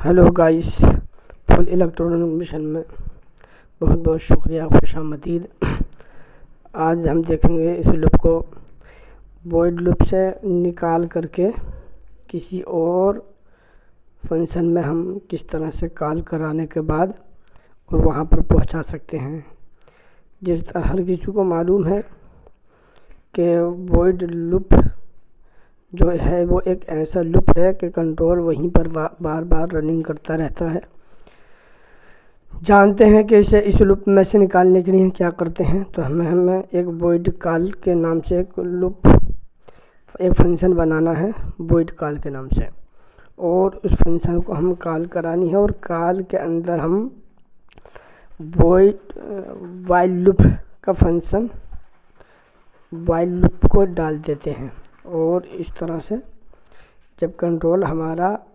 Hello guys, full electronic mission में बहुत बहुत शुक्रिया, खुशामदीद। आज हम देखेंगे इस लूप को वॉइड लूप से निकाल करके किसी और फंक्शन में हम किस तरह से कॉल कराने के बाद और वहाँ पर पहुँचा सकते हैं। जिस तरह हर किसी को मालूम है कि वॉइड लूप जो है वो एक ऐसा लूप है कि कंट्रोल वहीं पर बार बार रनिंग करता रहता है। जानते हैं कि इस लूप में से निकालने के लिए क्या करते हैं, तो हमें एक वॉइड कॉल के नाम से एक फंक्शन बनाना है वॉइड कॉल के नाम से, और उस फंक्शन को हम कॉल करानी है और कॉल के अंदर हम वाइल लूप का फंक्शन वाइल लूप को डाल देते हैं। और इस तरह से जब कंट्रोल हमारा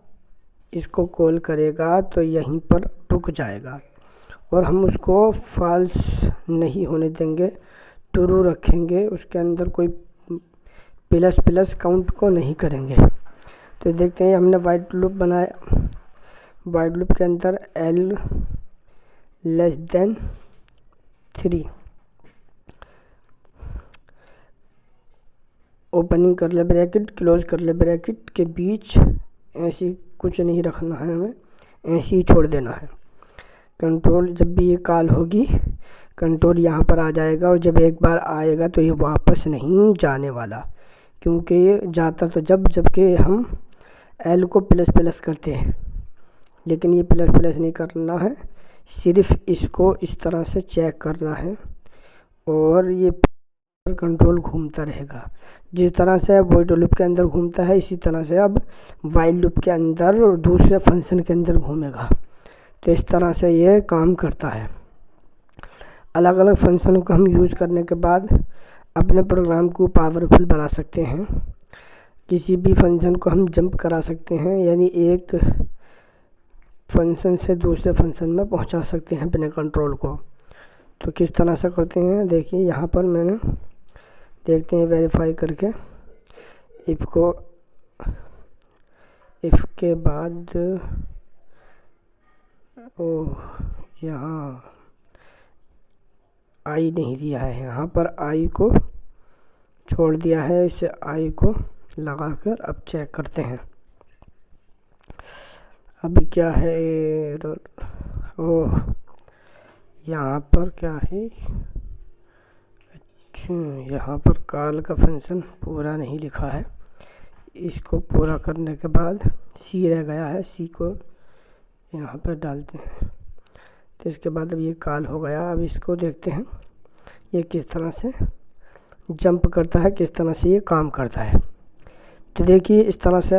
इसको कॉल करेगा तो यहीं पर रुक जाएगा और हम उसको फॉल्स नहीं होने देंगे, ट्रू रखेंगे। उसके अंदर कोई प्लस काउंट को नहीं करेंगे। तो देखते हैं हमने वाइड लूप बनाया। वाइड लूप के अंदर L <3 ओपनिंग करले ब्रैकेट क्लोज करले ब्रैकेट के बीच ऐसी कुछ नहीं रखना है, हमें ऐसे ही छोड़ देना है। कंट्रोल जब भी ये कॉल होगी कंट्रोल यहाँ पर आ जाएगा और जब एक बार आएगा तो ये वापस नहीं जाने वाला, क्योंकि ये जाता तो जबकि हम एल को प्लस करते हैं, लेकिन ये प्लस नहीं करना है, सिर्फ इसको इस तरह से चेक करना है और ये कंट्रोल घूमता रहेगा। जिस तरह से वॉइड लूप के अंदर घूमता है इसी तरह से अब वाइल लूप के अंदर और दूसरे फंक्शन के अंदर घूमेगा। तो इस तरह से ये काम करता है। अलग अलग फंक्शन को हम यूज़ करने के बाद अपने प्रोग्राम को पावरफुल बना सकते हैं। किसी भी फंक्शन को हम जंप करा सकते हैं, यानी एक फंक्शन से दूसरे फंक्शन में पहुंचा सकते हैं अपने कंट्रोल को। तो किस तरह से करते हैं देखिए, यहाँ पर मैंने देखते हैं वेरीफाई करके इफ़ के बाद यहाँ आई नहीं दिया है, यहाँ पर आई को छोड़ दिया है, इसे आई को लगाकर अब चेक करते हैं। अब क्या है, यहाँ पर क्या है, यहाँ पर कॉल का फंक्शन पूरा नहीं लिखा है। इसको पूरा करने के बाद सी रह गया है, सी को यहाँ पर डालते हैं। तो इसके बाद अब ये कॉल हो गया। अब इसको देखते हैं ये किस तरह से जंप करता है, किस तरह से ये काम करता है। तो देखिए इस तरह से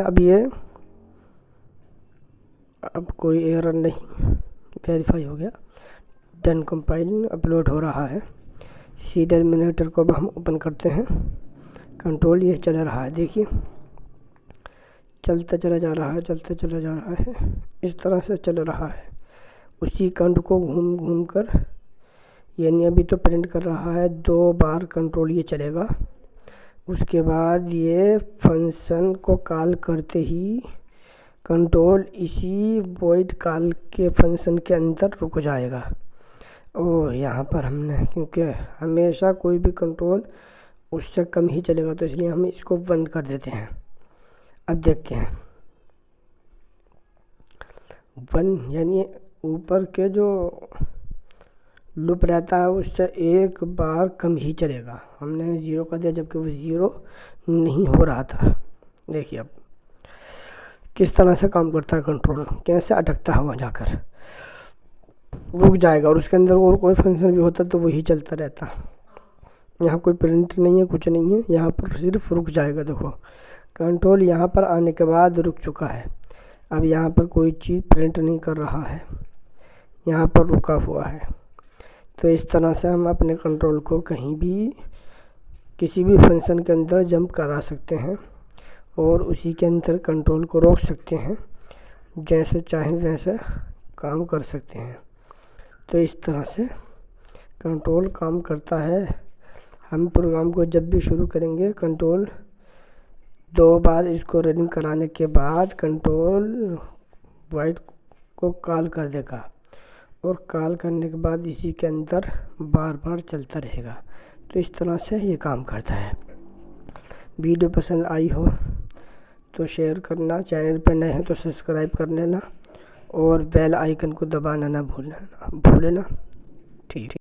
अब कोई एरर नहीं, वेरीफाई हो गया, डन कंपाइलिंग अपलोड हो रहा है। सी टर्मिनेटर को अब हम ओपन करते हैं। कंट्रोल ये चल रहा है, देखिए चलता चला जा रहा है, इस तरह से चल रहा है। उसी काउंट को घूम कर, यानी अभी तो प्रिंट कर रहा है, 2 बार कंट्रोल ये चलेगा। उसके बाद ये फंक्शन को कॉल करते ही कंट्रोल इसी वॉइड कॉल के फंक्शन के अंदर रुक जाएगा। यहाँ पर हमने, क्योंकि हमेशा कोई भी कंट्रोल उससे कम ही चलेगा, तो इसलिए हम इसको बंद कर देते हैं। अब देखते हैं 1, यानी ऊपर के जो लूप रहता है उससे एक बार कम ही चलेगा। हमने 0 कर दिया जबकि वो 0 नहीं हो रहा था। देखिए अब किस तरह से काम करता है कंट्रोल, कैसे अटकता है, वहाँ जाकर रुक जाएगा और उसके अंदर और कोई फंक्शन भी होता तो वही चलता रहता। यहाँ कोई प्रिंट नहीं है, कुछ नहीं है, यहाँ पर सिर्फ रुक जाएगा। देखो कंट्रोल यहाँ पर आने के बाद रुक चुका है। अब यहाँ पर कोई चीज़ प्रिंट नहीं कर रहा है, यहाँ पर रुका हुआ है। तो इस तरह से हम अपने कंट्रोल को कहीं भी किसी भी फंक्शन के अंदर जंप करा सकते हैं और उसी के अंदर कंट्रोल को रोक सकते हैं, जैसे चाहें वैसे काम कर सकते हैं। तो इस तरह से कंट्रोल काम करता है। हम प्रोग्राम को जब भी शुरू करेंगे कंट्रोल 2 बार इसको रनिंग कराने के बाद कंट्रोल वाइड को कॉल कर देगा और कॉल करने के बाद इसी के अंदर बार बार चलता रहेगा। तो इस तरह से ये काम करता है। वीडियो पसंद आई हो तो शेयर करना, चैनल पे नए हैं तो सब्सक्राइब कर लेना और बेल आइकन को दबाना ना भूलना। ठीक।